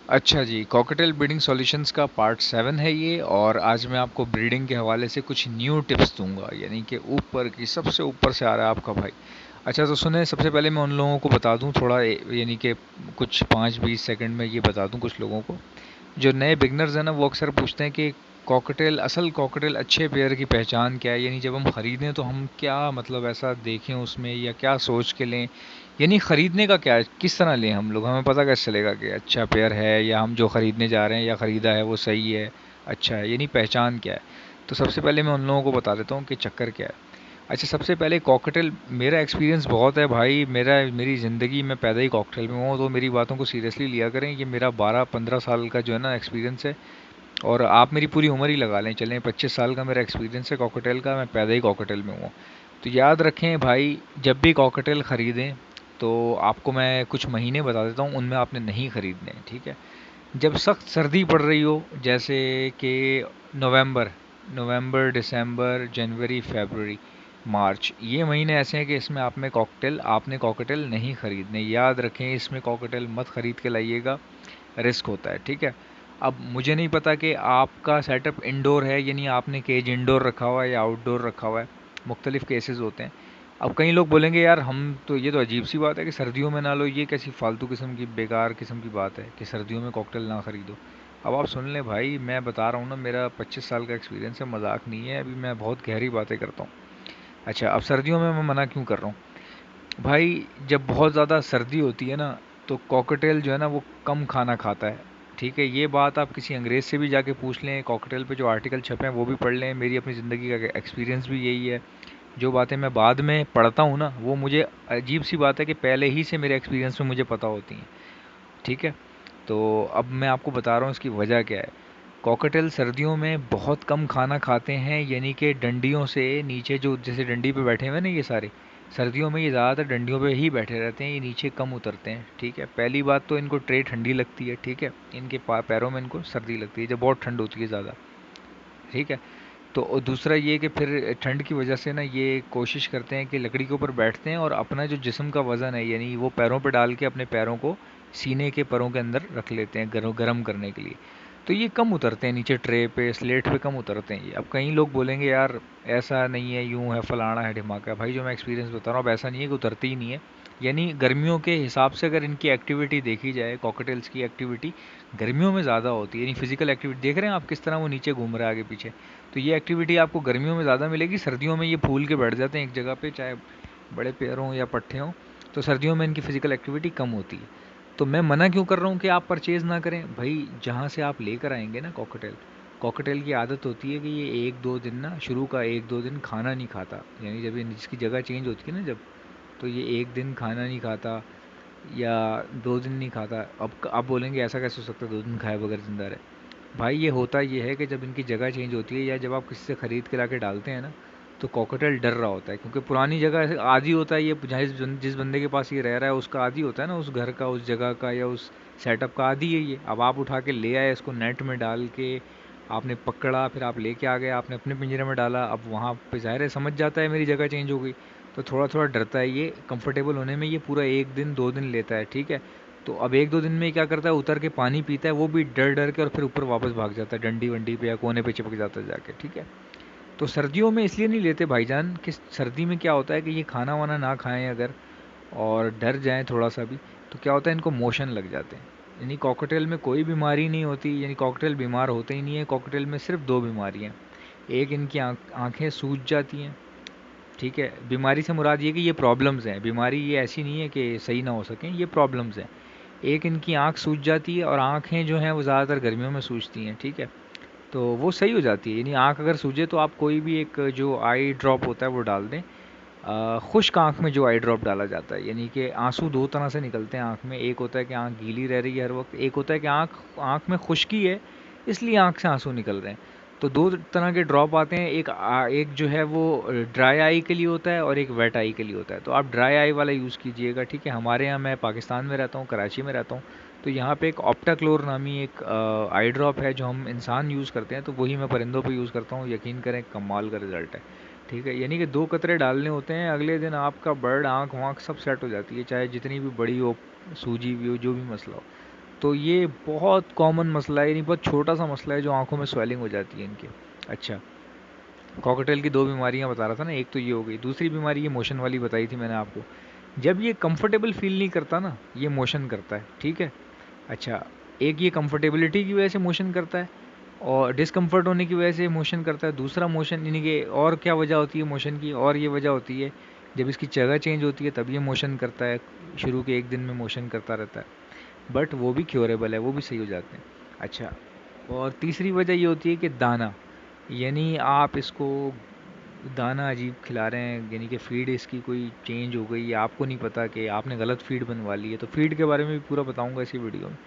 अच्छा जी, cocktail breeding solutions का part 7 है ये। और आज मैं आपको ब्रीडिंग के हवाले से कुछ न्यू टिप्स दूंगा, यानी कि ऊपर की सबसे ऊपर से आ रहा है आपका भाई। अच्छा तो सुने, सबसे पहले मैं उन लोगों को बता दूं थोड़ा, यानी कि कुछ 5-20 सेकंड में ये बता दूं कुछ लोगों को जो नए बिगनर्स हैं ना, वो अक्सर पूछते हैं कि कॉकटेल, असल कॉकटेल अच्छे पेयर की पहचान क्या है, यानी जब हम ख़रीदें तो हम क्या मतलब ऐसा देखें उसमें, या क्या सोच के लें, यानी ख़रीदने का क्या है, किस तरह लें हम लोग, हमें पता कैसे चलेगा कि अच्छा पेयर है या हम जो ख़रीदने जा रहे हैं या ख़रीदा है वो सही है, अच्छा है, यानी पहचान क्या है। तो सबसे पहले मैं उन लोगों को बता देता हूँ कि चक्कर क्या है। अच्छा, सबसे पहले कॉकटेल, मेरा एक्सपीरियंस बहुत है भाई, मेरी ज़िंदगी में पैदा ही कॉकटेल में हुआ, तो मेरी बातों को सीरियसली लिया करें। ये मेरा 12-15 साल का जो है ना एक्सपीरियंस है। और आप मेरी पूरी उम्र ही लगा लें, चलें 25 साल का मेरा एक्सपीरियंस है कॉकटेल का, मैं पैदा ही कॉकटेल में हुआ। तो याद रखें भाई, जब भी कॉकटेल ख़रीदें तो आपको मैं कुछ महीने बता देता हूँ, उनमें आपने नहीं ख़रीदने, ठीक है। जब सख्त सर्दी पड़ रही हो, जैसे कि नवंबर नवंबर दिसंबर जनवरी फरवरी मार्च, ये महीने ऐसे हैं कि इसमें आपने कॉकटेल नहीं ख़रीदने। याद रखें, इसमें कॉकटेल मत ख़रीद के लाइएगा, रिस्क होता है, ठीक है। अब मुझे नहीं पता कि आपका सेटअप इंडोर है, यानी आपने केज इंडोर रखा हुआ है या आउटडोर रखा हुआ है, मुख्तलिफ़ केसेस होते हैं। अब कई लोग बोलेंगे यार हम तो, ये तो अजीब सी बात है कि सर्दियों में ना लो, ये कैसी फालतू किस्म की बेकार किस्म की बात है कि सर्दियों में कॉकटेल ना ख़रीदो। अब आप सुन लें भाई, मैं बता रहा हूँ ना, मेरा 25 साल का एक्सपीरियंस है, मजाक नहीं है, अभी मैं बहुत गहरी बातें करता हूँ। अच्छा, अब सर्दियों में मैं मना क्यों कर रहा हूँ भाई, जब बहुत ज़्यादा सर्दी होती है ना, तो कॉकटेल जो है ना वो कम खाना खाता है, ठीक है। ये बात आप किसी अंग्रेज़ से भी जाके पूछ लें, कॉकटेल पे जो आर्टिकल छपे हैं वो भी पढ़ लें, मेरी अपनी ज़िंदगी का एक्सपीरियंस भी यही है। जो बातें मैं बाद में पढ़ता हूँ ना, वो मुझे अजीब सी बात है कि पहले ही से मेरे एक्सपीरियंस में मुझे पता होती हैं, ठीक है। तो अब मैं आपको बता रहा हूँ इसकी वजह क्या है। कॉकटेल सर्दियों में बहुत कम खाना खाते हैं, यानी कि डंडियों से नीचे, जो जैसे डंडी पे बैठे हुए हैं ना ये सारे, सर्दियों में ये ज़्यादातर डंडियों पे ही बैठे रहते हैं, ये नीचे कम उतरते हैं, ठीक है। पहली बात तो इनको ट्रे ठंडी लगती है, ठीक है, इनके पैरों में इनको सर्दी लगती है जब बहुत ठंड होती है ज़्यादा, ठीक है। तो और दूसरा ये कि फिर ठंड की वजह से ना ये कोशिश करते हैं कि लकड़ी के ऊपर बैठते हैं और अपना जो जिस्म का वज़न है, यानी वो पैरों पे डाल के अपने पैरों को सीने के परों के अंदर रख लेते हैं गर्म करने के लिए। तो ये कम उतरते हैं नीचे, ट्रे पे स्लेट पे कम उतरते हैं ये। अब कई लोग बोलेंगे यार ऐसा नहीं है, यूं है, फलाना है, ढिमाका है, भाई जो मैं एक्सपीरियंस बता रहा हूँ अब ऐसा नहीं है कि उतरती ही नहीं है। यानी गर्मियों के हिसाब से अगर इनकी एक्टिविटी देखी जाए, कॉकटेल्स की एक्टिविटी गर्मियों में ज़्यादा होती है, यानी फिजिकल एक्टिविटी देख रहे हैं आप किस तरह वो नीचे घूम रहा है आगे पीछे। तो ये एक्टिविटी आपको गर्मियों में ज़्यादा मिलेगी, सर्दियों में ये फूल के बैठ जाते हैं एक जगह पे, चाहे बड़े पेड़ हों या पट्टे हों। तो सर्दियों में इनकी फ़िज़िकल एक्टिविटी कम होती है। तो मैं मना क्यों कर रहा हूँ कि आप परचेज़ ना करें भाई, जहाँ से आप लेकर आएंगे ना कॉकटेल, कॉकटेल की आदत होती है कि ये 1-2 दिन ना, शुरू का 1-2 दिन खाना नहीं खाता, यानी जब ये इसकी जगह चेंज होती है ना जब, तो ये 1 दिन खाना नहीं खाता या 2 दिन नहीं खाता। अब आप बोलेंगे ऐसा कैसे हो सकता है 2 दिन खाए बगैर ज़िंदा रहे। भाई ये होता ये है कि जब इनकी जगह चेंज होती है या जब आप किसी से ख़रीद के लाके डालते हैं ना, तो कॉकटेल डर रहा होता है, क्योंकि पुरानी जगह ऐसे आदी होता है ये, जिस बंदे के पास ये रह रहा है उसका आदी होता है ना, उस घर का, उस जगह का या उस सेटअप का आदी है ये। अब आप उठा के ले आए इसको, नेट में डाल के आपने पकड़ा, फिर आप लेके आ गए, आपने अपने पिंजरे में डाला, अब वहाँ पे ज़ाहिर है समझ जाता है मेरी जगह चेंज हो गई, तो थोड़ा थोड़ा डरता है ये। कंफर्टेबल होने में ये पूरा 1 दिन 2 दिन लेता है, ठीक है। तो अब 1-2 दिन में क्या करता है, उतर के पानी पीता है, वो भी डर डर के, और फिर ऊपर वापस भाग जाता है डंडी वंडी पे या कोने पे चिपक जाता है जाके, ठीक है। तो सर्दियों में इसलिए नहीं लेते भाईजान कि सर्दी में क्या होता है कि ये खाना वाना ना खाएं अगर, और डर जाएं थोड़ा सा भी, तो क्या होता है इनको मोशन लग जाते हैं। यानी कॉकटेल में कोई बीमारी नहीं होती, यानी कॉकटेल बीमार होते ही नहीं है। कॉकटेल में सिर्फ दो बीमारियाँ, एक इनकी आँखें सूज जाती हैं, ठीक है। बीमारी से मुराद ये कि ये प्रॉब्लम्स हैं, बीमारी ये ऐसी नहीं है कि सही ना हो सकें, ये प्रॉब्लम्स हैं। एक इनकी आँख सूज जाती है, और आँखें जो हैं वो ज़्यादातर गर्मियों में सूजती हैं, ठीक है। तो वो सही हो जाती है, यानी आँख अगर सूजे तो आप कोई भी एक जो आई ड्रॉप होता है वो डाल दें। खुश्क आँख में जो आई ड्रॉप डाला जाता है, यानी कि आंसू दो तरह से निकलते हैं आँख में, एक होता है कि आँख गीली रह रही है हर वक्त, एक होता है कि आँख आँख में खुश्की है इसलिए आँख से आंसू निकल रहे हैं। तो दो तरह के ड्रॉप आते हैं, एक जो है वो ड्राई आई के लिए होता है और एक वेट आई के लिए होता है। तो आप ड्राई आई वाला यूज़ कीजिएगा, ठीक है। हमारे यहाँ, मैं पाकिस्तान में रहता हूँ, कराची में रहता हूँ, तो यहाँ पे एक ऑप्टाक्लोर नामी एक आई ड्रॉप है जो हम इंसान यूज़ करते हैं, तो वही मैं परिंदों पे यूज़ करता हूँ। यकीन करें कमाल का रिज़ल्ट है, ठीक है। यानी कि 2 कतरे डालने होते हैं, अगले दिन आपका बर्ड आँख वाँख सब सेट हो जाती है, चाहे जितनी भी बड़ी हो, सूजी भी हो, जो भी मसला हो। तो ये बहुत कॉमन मसला है, यानी बहुत छोटा सा मसला है जो आंखों में स्वेलिंग हो जाती है इनके। अच्छा, कॉकटेल की दो बीमारियां बता रहा था ना, एक तो ये हो गई, दूसरी बीमारी ये मोशन वाली बताई थी मैंने आपको। जब ये कंफर्टेबल फील नहीं करता ना, ये मोशन करता है, ठीक है। अच्छा, एक ये कंफर्टेबिलिटी की वजह से मोशन करता है और डिस्कम्फर्ट होने की वजह से मोशन करता है। दूसरा मोशन यानी कि और क्या वजह होती है मोशन की, और ये वजह होती है जब इसकी जगह चेंज होती है तब ये मोशन करता है। शुरू के एक दिन में मोशन करता रहता है, बट वो भी क्योरेबल है, वो भी सही हो जाते हैं। अच्छा, और तीसरी वजह ये होती है कि दाना, यानी आप इसको दाना अजीब खिला रहे हैं, यानी कि फ़ीड इसकी कोई चेंज हो गई या आपको नहीं पता कि आपने गलत फ़ीड बनवा ली है। तो फ़ीड के बारे में भी पूरा बताऊंगा इसी वीडियो में,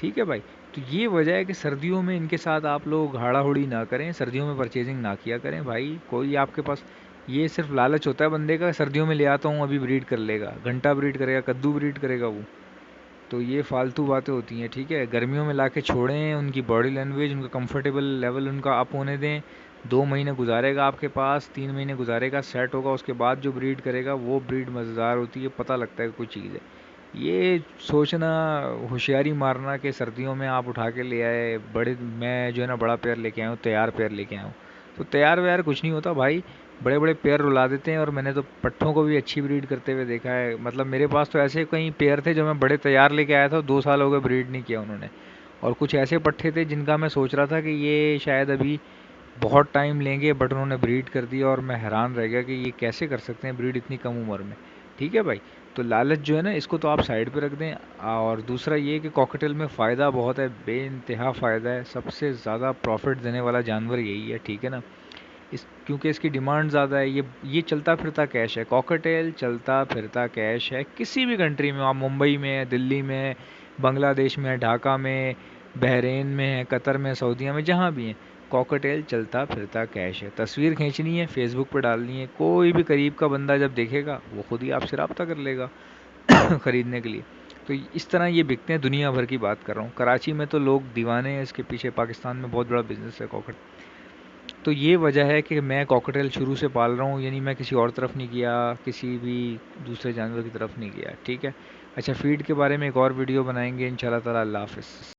ठीक है भाई। तो ये वजह है कि सर्दियों में इनके साथ आप लोग हाड़ा-हुड़ी ना करें, सर्दियों में परचेजिंग ना किया करें भाई। कोई आपके पास, ये सिर्फ लालच होता है बंदे का, सर्दियों में ले आता हूँ अभी ब्रीड कर लेगा, घंटा ब्रीड करेगा, कद्दू ब्रीड करेगा वो। तो ये फालतू बातें होती हैं, ठीक है। गर्मियों में लाके छोड़ें, उनकी बॉडी लैंग्वेज, उनका कंफर्टेबल लेवल उनका अप होने दें। 2 महीने गुजारेगा आपके पास, 3 महीने गुजारेगा, सेट होगा, उसके बाद जो ब्रीड करेगा वो ब्रीड मज़ेदार होती है, पता लगता है कि कोई चीज़ है। ये सोचना, होशियारी मारना कि सर्दियों में आप उठा के ले आए बड़े, मैं जो है ना बड़ा पेयर लेके आया हूँ, तैयार पेयर लेके आया हूँ, तो तैयार व्यार कुछ नहीं होता भाई। बड़े बड़े पेयर रुला देते हैं, और मैंने तो पट्ठों को भी अच्छी ब्रीड करते हुए देखा है। मतलब मेरे पास तो ऐसे कई पेयर थे जो मैं बड़े तैयार लेके आया था, 2 साल हो गए ब्रीड नहीं किया उन्होंने। और कुछ ऐसे पट्ठे थे जिनका मैं सोच रहा था कि ये शायद अभी बहुत टाइम लेंगे, बट उन्होंने ब्रीड कर दिया, और मैं हैरान रह गया कि ये कैसे कर सकते हैं ब्रीड इतनी कम उम्र में, ठीक है भाई। तो लालच जो है ना, इसको तो आप साइड पे रख दें। और दूसरा ये कि कॉकटेल में फ़ायदा बहुत है, बेइंतहा फ़ायदा है, सबसे ज़्यादा प्रॉफिट देने वाला जानवर यही है, ठीक है ना। इस क्योंकि इसकी डिमांड ज़्यादा है, ये चलता फिरता कैश है, कॉकटेल चलता फिरता कैश है। किसी भी कंट्री में आप, मुंबई में है, दिल्ली में है, बांग्लादेश में है, ढाका में, बहरीन में है, कतर में, सऊदीया में, जहाँ भी हैं, कॉकटेल चलता फिरता कैश है। तस्वीर खींचनी है, फेसबुक पर डालनी है, कोई भी करीब का बंदा जब देखेगा वो खुद ही आपसे रब्ता कर लेगा ख़रीदने के लिए। तो इस तरह ये बिकते हैं, दुनिया भर की बात कर रहा हूँ। कराची में तो लोग दीवाने हैं इसके पीछे, पाकिस्तान में बहुत बड़ा बिजनेस है कॉकटेल। तो ये वजह है कि मैं कॉकटेल शुरू से पाल रहा हूँ, यानी मैं किसी और तरफ नहीं गया, किसी भी दूसरे जानवर की तरफ नहीं गया, ठीक है। अच्छा, फ़ीड के बारे में एक और वीडियो बनाएंगे इंशाल्लाह ताला। अल्लाह हाफ़िज़।